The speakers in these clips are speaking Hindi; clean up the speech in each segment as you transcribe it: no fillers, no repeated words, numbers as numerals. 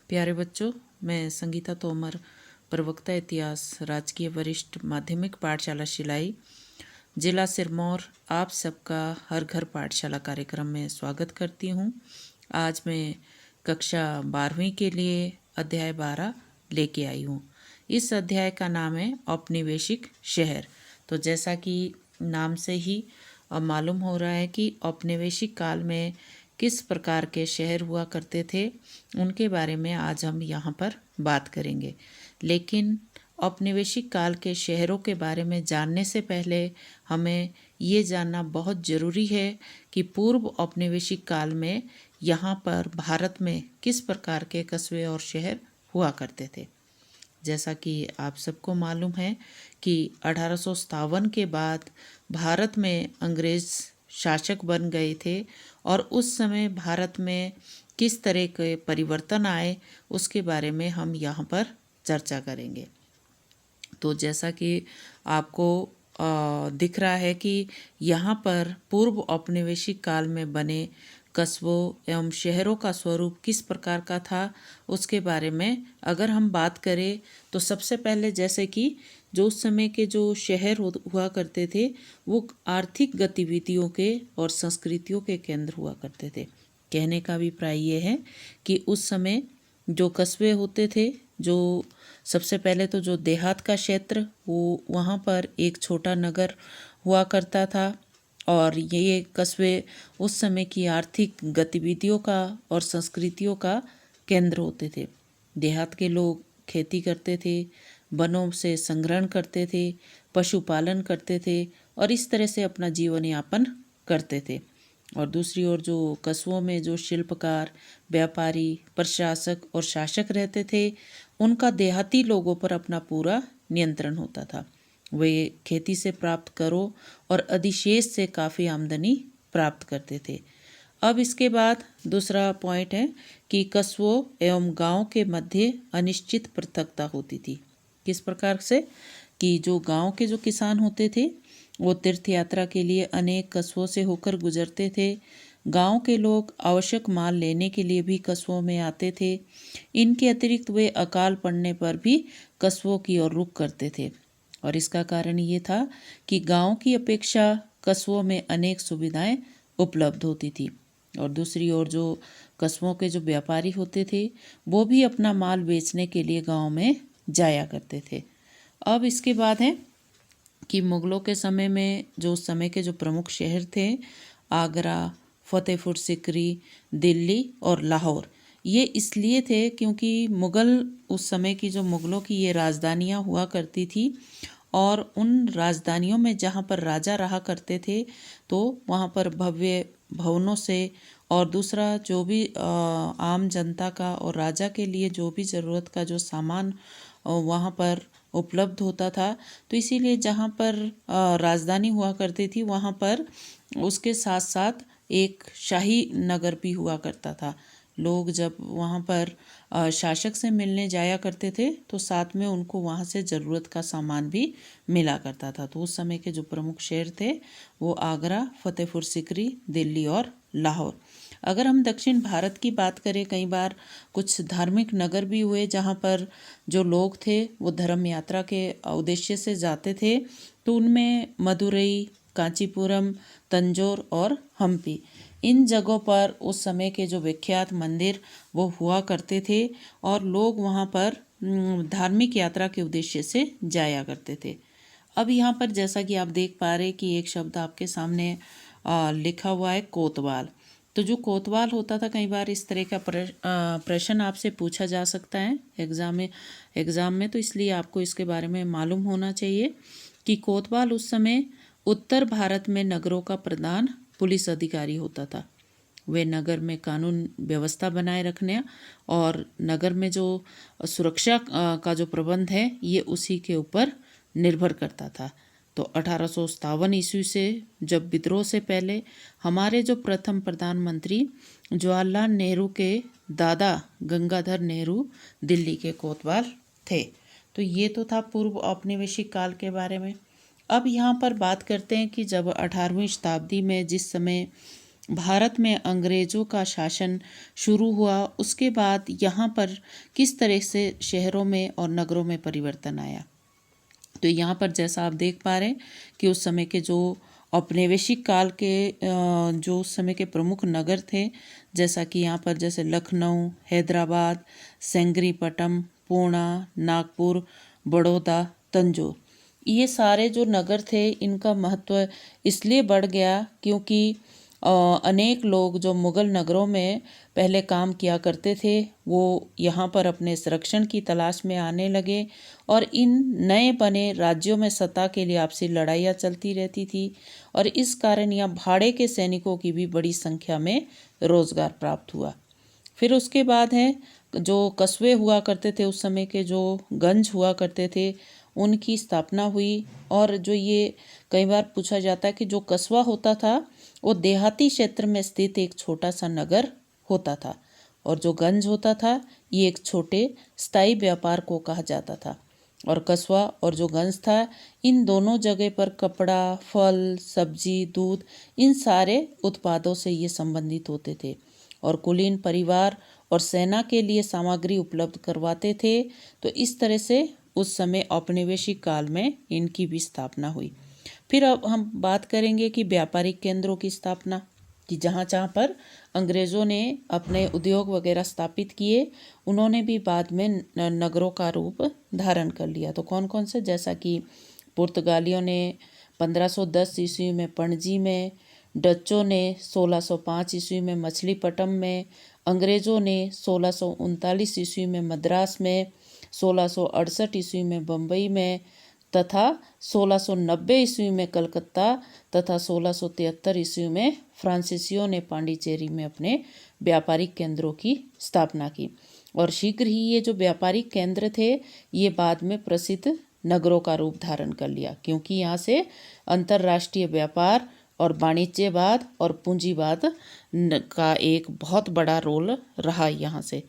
प्यारे बच्चों, मैं संगीता तोमर, प्रवक्ता इतिहास, राजकीय वरिष्ठ माध्यमिक पाठशाला शिलाई, जिला सिरमौर, आप सबका हर घर पाठशाला कार्यक्रम में स्वागत करती हूँ। आज मैं कक्षा 12वीं के लिए अध्याय 12 लेके आई हूँ। इस अध्याय का नाम है औपनिवेशिक शहर। तो जैसा कि नाम से ही मालूम हो रहा है कि औपनिवेशिक काल में किस प्रकार के शहर हुआ करते थे, उनके बारे में आज हम यहाँ पर बात करेंगे। लेकिन औपनिवेशिक काल के शहरों के बारे में जानने से पहले हमें ये जानना बहुत ज़रूरी है कि पूर्व औपनिवेशिक काल में यहाँ पर भारत में किस प्रकार के कस्बे और शहर हुआ करते थे। जैसा कि आप सबको मालूम है कि 1857 के बाद भारत में अंग्रेज़ शासक बन गए थे और उस समय भारत में किस तरह के परिवर्तन आए उसके बारे में हम यहाँ पर चर्चा करेंगे। तो जैसा कि आपको दिख रहा है कि यहाँ पर पूर्व औपनिवेशिक काल में बने कस्बों एवं शहरों का स्वरूप किस प्रकार का था, उसके बारे में अगर हम बात करें तो सबसे पहले जैसे कि जो उस समय के जो शहर हुआ करते थे वो आर्थिक गतिविधियों के और संस्कृतियों के केंद्र हुआ करते थे। कहने का अभिप्राय ये है कि उस समय जो कस्बे होते थे, जो सबसे पहले तो जो देहात का क्षेत्र, वो वहाँ पर एक छोटा नगर हुआ करता था और ये कस्बे उस समय की आर्थिक गतिविधियों का और संस्कृतियों का केंद्र होते थे। देहात के लोग खेती करते थे, वनों से संग्रहण करते थे, पशुपालन करते थे और इस तरह से अपना जीवन यापन करते थे। और दूसरी ओर जो कस्बों में जो शिल्पकार, व्यापारी, प्रशासक और शासक रहते थे, उनका देहाती लोगों पर अपना पूरा नियंत्रण होता था। वे खेती से प्राप्त करों और अधिशेष से काफ़ी आमदनी प्राप्त करते थे। अब इसके बाद दूसरा पॉइंट है कि कस्बों एवं गांव के मध्य अनिश्चित पृथकता होती थी। किस प्रकार से कि जो गांव के जो किसान होते थे वो तीर्थ यात्रा के लिए अनेक कस्बों से होकर गुजरते थे। गांव के लोग आवश्यक माल लेने के लिए भी कस्बों में आते थे। इनके अतिरिक्त वे अकाल पड़ने पर भी कस्बों की ओर रुख करते थे और इसका कारण ये था कि गांव की अपेक्षा कस्बों में अनेक सुविधाएं उपलब्ध होती थी। और दूसरी ओर जो कस्बों के जो व्यापारी होते थे वो भी अपना माल बेचने के लिए गांव में जाया करते थे। अब इसके बाद है कि मुग़लों के समय में जो उस समय के जो प्रमुख शहर थे, आगरा, फतेहपुर सिकरी, दिल्ली और लाहौर, ये इसलिए थे क्योंकि मुग़ल उस समय की जो मुग़लों की ये राजधानियाँ हुआ करती थी और उन राजधानियों में जहाँ पर राजा रहा करते थे तो वहाँ पर भव्य भवनों से और दूसरा जो भी आम जनता का और राजा के लिए जो भी ज़रूरत का जो सामान वहाँ पर उपलब्ध होता था, तो इसीलिए जहाँ पर राजधानी हुआ करती थी वहाँ पर उसके साथ साथ एक शाही नगर भी हुआ करता था। लोग जब वहाँ पर शासक से मिलने जाया करते थे तो साथ में उनको वहाँ से ज़रूरत का सामान भी मिला करता था। तो उस समय के जो प्रमुख शहर थे वो आगरा, फतेहपुर सिकरी, दिल्ली और लाहौर। अगर हम दक्षिण भारत की बात करें, कई बार कुछ धार्मिक नगर भी हुए जहाँ पर जो लोग थे वो धर्म यात्रा के उद्देश्य से जाते थे। तो उनमें मदुरई, कांचीपुरम, तंजौर और हम्पी, इन जगहों पर उस समय के जो विख्यात मंदिर वो हुआ करते थे और लोग वहाँ पर धार्मिक यात्रा के उद्देश्य से जाया करते थे। अब यहाँ पर जैसा कि आप देख पा रहे कि एक शब्द आपके सामने लिखा हुआ है, कोतवाल। तो जो कोतवाल होता था, कई बार इस तरह का प्रश्न आपसे पूछा जा सकता है एग्ज़ाम में, तो इसलिए आपको इसके बारे में मालूम होना चाहिए कि कोतवाल उस समय उत्तर भारत में नगरों का प्रधान पुलिस अधिकारी होता था। वे नगर में कानून व्यवस्था बनाए रखने और नगर में जो सुरक्षा का जो प्रबंध है ये उसी के ऊपर निर्भर करता था। तो 1857 ईस्वी से जब विद्रोह से पहले हमारे जो प्रथम प्रधानमंत्री जवाहरलाल नेहरू के दादा गंगाधर नेहरू दिल्ली के कोतवाल थे। तो ये तो था पूर्व औपनिवेशिक काल के बारे में। अब यहाँ पर बात करते हैं कि जब 18वीं शताब्दी में जिस समय भारत में अंग्रेज़ों का शासन शुरू हुआ, उसके बाद यहाँ पर किस तरह से शहरों में और नगरों में परिवर्तन आया। तो यहाँ पर जैसा आप देख पा रहे हैं कि उस समय के जो औपनिवेशिक काल के जो उस समय के प्रमुख नगर थे, जैसा कि यहाँ पर जैसे लखनऊ, हैदराबाद, सेंगरीपटम, पूना, नागपुर, बड़ौदा, तंजौर, ये सारे जो नगर थे इनका महत्व इसलिए बढ़ गया क्योंकि अनेक लोग जो मुग़ल नगरों में पहले काम किया करते थे वो यहाँ पर अपने संरक्षण की तलाश में आने लगे और इन नए बने राज्यों में सत्ता के लिए आपसी लड़ाइयाँ चलती रहती थी और इस कारण यहाँ भाड़े के सैनिकों की भी बड़ी संख्या में रोज़गार प्राप्त हुआ। फिर उसके बाद है जो कस्बे हुआ करते थे, उस समय के जो गंज हुआ करते थे उनकी स्थापना हुई। और जो ये कई बार पूछा जाता है कि जो कस्बा होता था वो देहाती क्षेत्र में स्थित एक छोटा सा नगर होता था और जो गंज होता था ये एक छोटे स्थायी व्यापार को कहा जाता था। और कस्बा और जो गंज था इन दोनों जगह पर कपड़ा, फल, सब्जी, दूध, इन सारे उत्पादों से ये संबंधित होते थे और कुलीन परिवार और सेना के लिए सामग्री उपलब्ध करवाते थे। तो इस तरह से उस समय औपनिवेशिक काल में इनकी भी स्थापना हुई। फिर अब हम बात करेंगे कि व्यापारिक केंद्रों की स्थापना, कि जहाँ जहाँ पर अंग्रेज़ों ने अपने उद्योग वगैरह स्थापित किए उन्होंने भी बाद में नगरों का रूप धारण कर लिया। तो कौन कौन से, जैसा कि पुर्तगालियों ने 1510 ईस्वी में पणजी में, डच्चों ने 1605 ईस्वी में मछलीपट्टनम में, अंग्रेज़ों ने 1639 ईस्वी में मद्रास में, 1668 ईस्वी में बम्बई में तथा 1690 ईस्वी में कलकत्ता तथा 1673 ईस्वी में फ्रांसीसियों ने पांडिचेरी में अपने व्यापारिक केंद्रों की स्थापना की। और शीघ्र ही ये जो व्यापारिक केंद्र थे ये बाद में प्रसिद्ध नगरों का रूप धारण कर लिया क्योंकि यहाँ से अंतर्राष्ट्रीय व्यापार और वाणिज्यवाद और पूंजीवाद का एक बहुत बड़ा रोल रहा यहाँ से।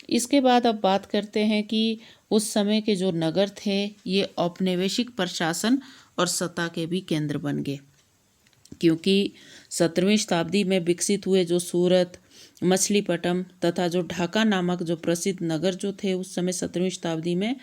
इसके बाद अब बात करते हैं कि उस समय के जो नगर थे ये औपनिवेशिक प्रशासन और सत्ता के भी केंद्र बन गए क्योंकि 17वीं शताब्दी में विकसित हुए जो सूरत, मछलीपट्टनम तथा जो ढाका नामक जो प्रसिद्ध नगर जो थे उस समय 17वीं शताब्दी में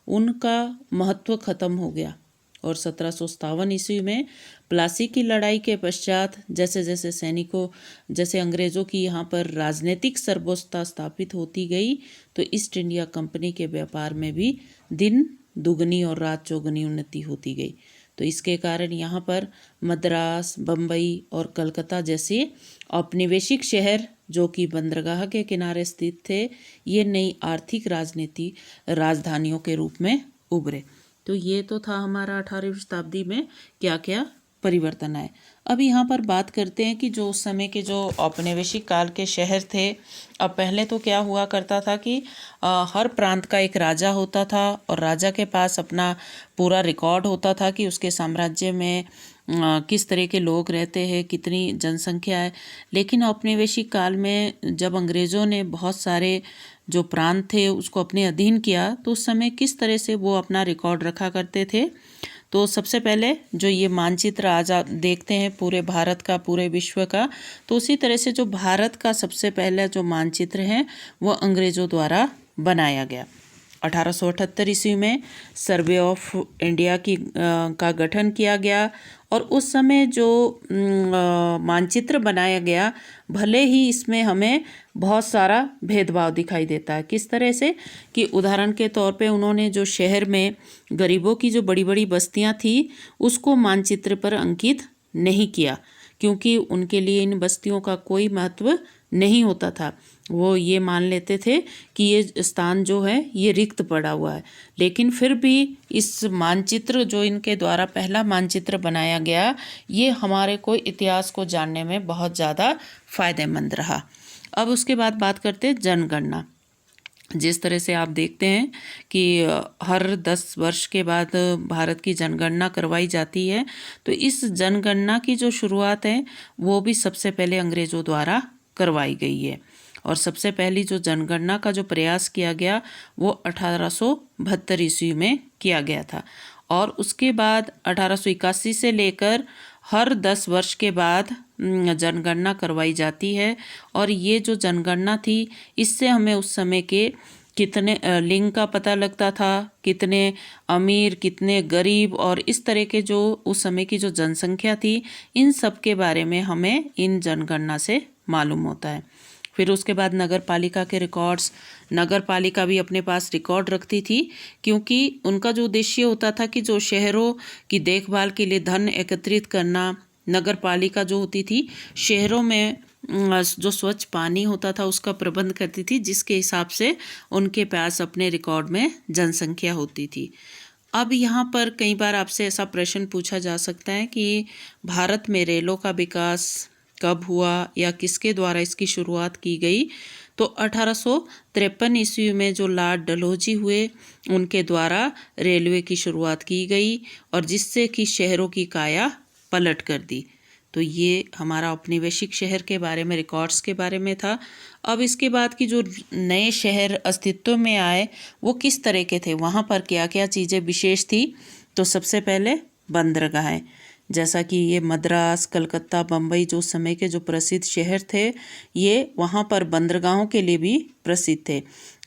उनका महत्व खत्म हो गया। और 1757 ईस्वी में प्लासी की लड़ाई के पश्चात जैसे जैसे सैनिकों जैसे अंग्रेज़ों की यहाँ पर राजनीतिक सर्वोच्चता स्थापित होती गई तो ईस्ट इंडिया कंपनी के व्यापार में भी दिन दुगनी और रात चौगुनी उन्नति होती गई। तो इसके कारण यहाँ पर मद्रास, बम्बई और कलकत्ता जैसे औपनिवेशिक शहर जो कि बंदरगाह के किनारे स्थित थे ये नई आर्थिक राजनीति राजधानियों के रूप में उभरे। तो ये तो था हमारा 18वीं शताब्दी में क्या क्या परिवर्तन आए। अब यहाँ पर बात करते हैं कि जो उस समय के जो औपनिवेशिक काल के शहर थे, अब पहले तो क्या हुआ करता था कि हर प्रांत का एक राजा होता था और राजा के पास अपना पूरा रिकॉर्ड होता था कि उसके साम्राज्य में किस तरह के लोग रहते हैं, कितनी जनसंख्या है। लेकिन औपनिवेशिक काल में जब अंग्रेज़ों ने बहुत सारे जो प्रांत थे उसको अपने अधीन किया तो उस समय किस तरह से वो अपना रिकॉर्ड रखा करते थे। तो सबसे पहले जो ये मानचित्र आज आप देखते हैं पूरे भारत का, पूरे विश्व का, तो उसी तरह से जो भारत का सबसे पहला जो मानचित्र है वो अंग्रेज़ों द्वारा बनाया गया। 1878 ईस्वी में सर्वे ऑफ इंडिया का गठन किया गया और उस समय जो मानचित्र बनाया गया भले ही इसमें हमें बहुत सारा भेदभाव दिखाई देता है। किस तरह से कि उदाहरण के तौर पे उन्होंने जो शहर में गरीबों की जो बड़ी बड़ी बस्तियां थी उसको मानचित्र पर अंकित नहीं किया क्योंकि उनके लिए इन बस्तियों का कोई महत्व नहीं होता था। वो ये मान लेते थे कि ये स्थान जो है ये रिक्त पड़ा हुआ है। लेकिन फिर भी इस मानचित्र जो इनके द्वारा पहला मानचित्र बनाया गया ये हमारे को इतिहास को जानने में बहुत ज़्यादा फायदेमंद रहा। अब उसके बाद बात करते हैं जनगणना। जिस तरह से आप देखते हैं कि हर 10 वर्ष के बाद भारत की जनगणना करवाई जाती है, तो इस जनगणना की जो शुरुआत है वो भी सबसे पहले अंग्रेज़ों द्वारा करवाई गई है। और सबसे पहली जो जनगणना का जो प्रयास किया गया वो 1872 ईस्वी में किया गया था और उसके बाद 1881 से लेकर हर 10 वर्ष के बाद जनगणना करवाई जाती है। और ये जो जनगणना थी, इससे हमें उस समय के कितने लिंग का पता लगता था, कितने अमीर कितने गरीब, और इस तरह के जो उस समय की जो जनसंख्या थी, इन सब के बारे में हमें इन जनगणना से मालूम होता है। फिर उसके बाद नगर पालिका के रिकॉर्ड्स, नगर पालिका भी अपने पास रिकॉर्ड रखती थी, क्योंकि उनका जो उद्देश्य होता था कि जो शहरों की देखभाल के लिए धन एकत्रित करना। नगर पालिका जो होती थी, शहरों में जो स्वच्छ पानी होता था उसका प्रबंध करती थी, जिसके हिसाब से उनके पास अपने रिकॉर्ड में जनसंख्या होती थी। अब यहाँ पर कई बार आपसे ऐसा प्रश्न पूछा जा सकता है कि भारत में रेलों का विकास कब हुआ या किसके द्वारा इसकी शुरुआत की गई। तो 1853 ईस्वी में जो लॉर्ड डलहौजी हुए, उनके द्वारा रेलवे की शुरुआत की गई, और जिससे कि शहरों की काया पलट कर दी। तो ये हमारा औपनिवेशिक शहर के बारे में, रिकॉर्ड्स के बारे में था। अब इसके बाद की जो नए शहर अस्तित्व में आए, वो किस तरह के थे, वहाँ पर क्या क्या चीज़ें विशेष थी। तो सबसे पहले बंदरगाहें, जैसा कि ये मद्रास, कलकत्ता, बम्बई जो समय के जो प्रसिद्ध शहर थे, ये वहाँ पर बंदरगाहों के लिए भी प्रसिद्ध थे,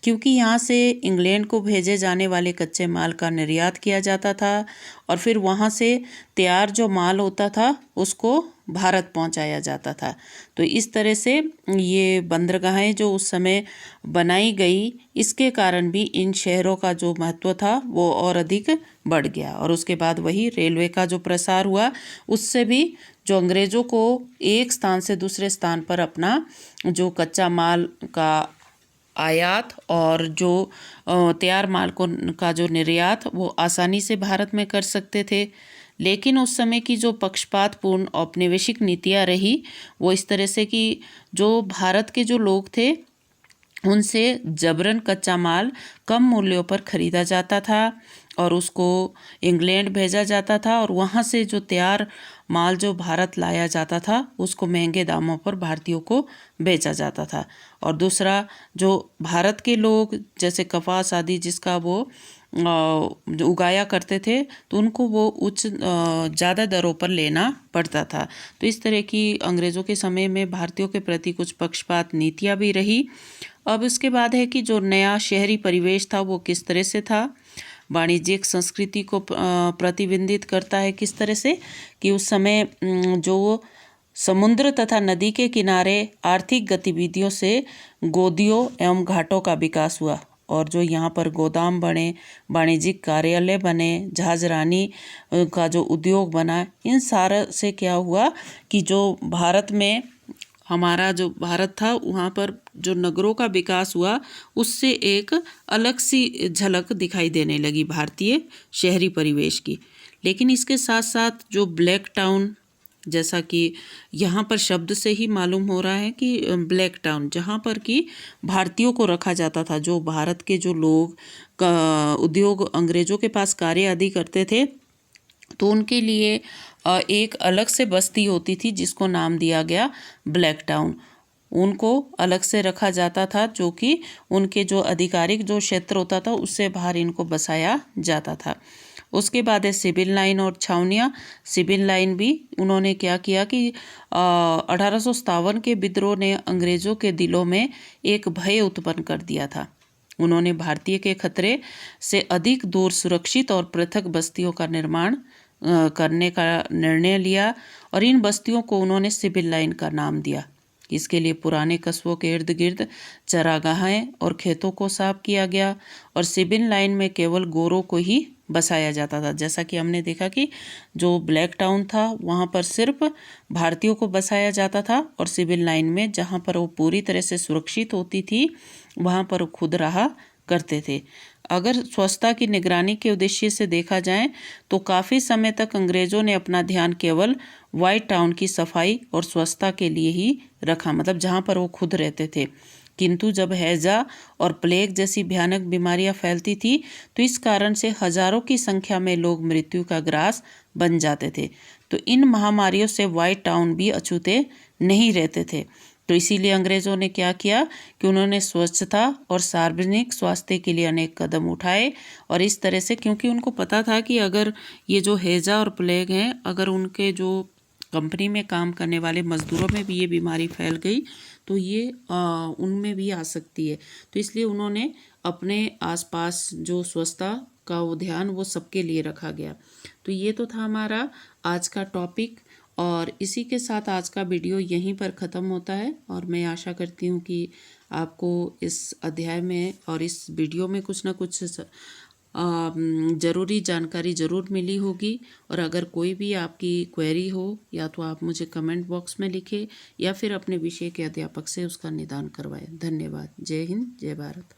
क्योंकि यहाँ से इंग्लैंड को भेजे जाने वाले कच्चे माल का निर्यात किया जाता था, और फिर वहाँ से तैयार जो माल होता था उसको भारत पहुँचाया जाता था। तो इस तरह से ये बंदरगाहें जो उस समय बनाई गई, इसके कारण भी इन शहरों का जो महत्व था वो और अधिक बढ़ गया। और उसके बाद वही रेलवे का जो प्रसार हुआ, उससे भी जो अंग्रेज़ों को एक स्थान से दूसरे स्थान पर अपना जो कच्चा माल का आयात और जो तैयार माल को का जो निर्यात, वो आसानी से भारत में कर सकते थे। लेकिन उस समय की जो पक्षपातपूर्ण औपनिवेशिक नीतियाँ रही, वो इस तरह से कि जो भारत के जो लोग थे, उनसे जबरन कच्चा माल कम मूल्यों पर खरीदा जाता था, और उसको इंग्लैंड भेजा जाता था, और वहाँ से जो तैयार माल जो भारत लाया जाता था, उसको महंगे दामों पर भारतीयों को बेचा जाता था। और दूसरा, जो भारत के लोग जैसे कपास आदि जिसका वो जो उगाया करते थे, तो उनको वो उच्च ज़्यादा दरों पर लेना पड़ता था। तो इस तरह की अंग्रेज़ों के समय में भारतीयों के प्रति कुछ पक्षपात नीतियाँ भी रही। अब इसके बाद है कि जो नया शहरी परिवेश था वो किस तरह से था, वाणिज्यिक संस्कृति को प्रतिबिंबित करता है किस तरह से, कि उस समय जो समुद्र तथा नदी के किनारे आर्थिक गतिविधियों से गोदियों एवं घाटों का विकास हुआ, और जो यहाँ पर गोदाम बने, वाणिज्यिक कार्यालय बने, जहाजरानी का जो उद्योग बना, इन सारा से क्या हुआ कि जो भारत में हमारा जो भारत था, वहाँ पर जो नगरों का विकास हुआ, उससे एक अलग सी झलक दिखाई देने लगी भारतीय शहरी परिवेश की। लेकिन इसके साथ साथ जो ब्लैक टाउन, जैसा कि यहाँ पर शब्द से ही मालूम हो रहा है कि ब्लैक टाउन, जहाँ पर कि भारतीयों को रखा जाता था, जो भारत के जो लोग उद्योग अंग्रेज़ों के पास कार्य आदि करते थे, तो उनके लिए एक अलग से बस्ती होती थी जिसको नाम दिया गया ब्लैक टाउन। उनको अलग से रखा जाता था, जो कि उनके जो आधिकारिक जो क्षेत्र होता था उससे बाहर इनको बसाया जाता था। उसके बाद है सिविल लाइन और छावनियाँ। सिविल लाइन भी उन्होंने क्या किया कि 1857 के विद्रोह ने अंग्रेज़ों के दिलों में एक भय उत्पन्न कर दिया था। उन्होंने भारतीय के खतरे से अधिक दूर सुरक्षित और पृथक बस्तियों का निर्माण करने का निर्णय लिया, और इन बस्तियों को उन्होंने सिविल लाइन का नाम दिया। इसके लिए पुराने कस्बों के इर्द गिर्द चरागाहें और खेतों को साफ किया गया, और सिविल लाइन में केवल गोरों को ही बसाया जाता था। जैसा कि हमने देखा कि जो ब्लैक टाउन था वहाँ पर सिर्फ भारतीयों को बसाया जाता था, और सिविल लाइन में जहाँ पर वो पूरी तरह से सुरक्षित होती थी, वहाँ पर वो खुद रहा करते थे। अगर स्वच्छता की निगरानी के उद्देश्य से देखा जाए तो काफ़ी समय तक अंग्रेज़ों ने अपना ध्यान केवल वाइट टाउन की सफाई और स्वच्छता के लिए ही रखा, मतलब जहाँ पर वो खुद रहते थे। किंतु जब हैजा और प्लेग जैसी भयानक बीमारियां फैलती थी, तो इस कारण से हजारों की संख्या में लोग मृत्यु का ग्रास बन जाते थे। तो इन महामारियों से वाइट टाउन भी अछूते नहीं रहते थे। तो इसीलिए अंग्रेज़ों ने क्या किया कि उन्होंने स्वच्छता और सार्वजनिक स्वास्थ्य के लिए अनेक कदम उठाए, और इस तरह से, क्योंकि उनको पता था कि अगर ये जो हैजा और प्लेग हैं, अगर उनके जो कंपनी में काम करने वाले मज़दूरों में भी ये बीमारी फैल गई तो ये उनमें भी आ सकती है। तो इसलिए उन्होंने अपने आसपास जो स्वच्छता का वो ध्यान वो सबके लिए रखा गया। तो ये तो था हमारा आज का टॉपिक और इसी के साथ आज का वीडियो यहीं पर ख़त्म होता है और मैं आशा करती हूँ कि आपको इस अध्याय में और इस वीडियो में कुछ ना कुछ ज़रूरी जानकारी ज़रूर मिली होगी। और अगर कोई भी आपकी क्वेरी हो या तो आप मुझे कमेंट बॉक्स में लिखें या फिर अपने विषय के अध्यापक से उसका निदान करवाएं। धन्यवाद। जय हिंद, जय भारत।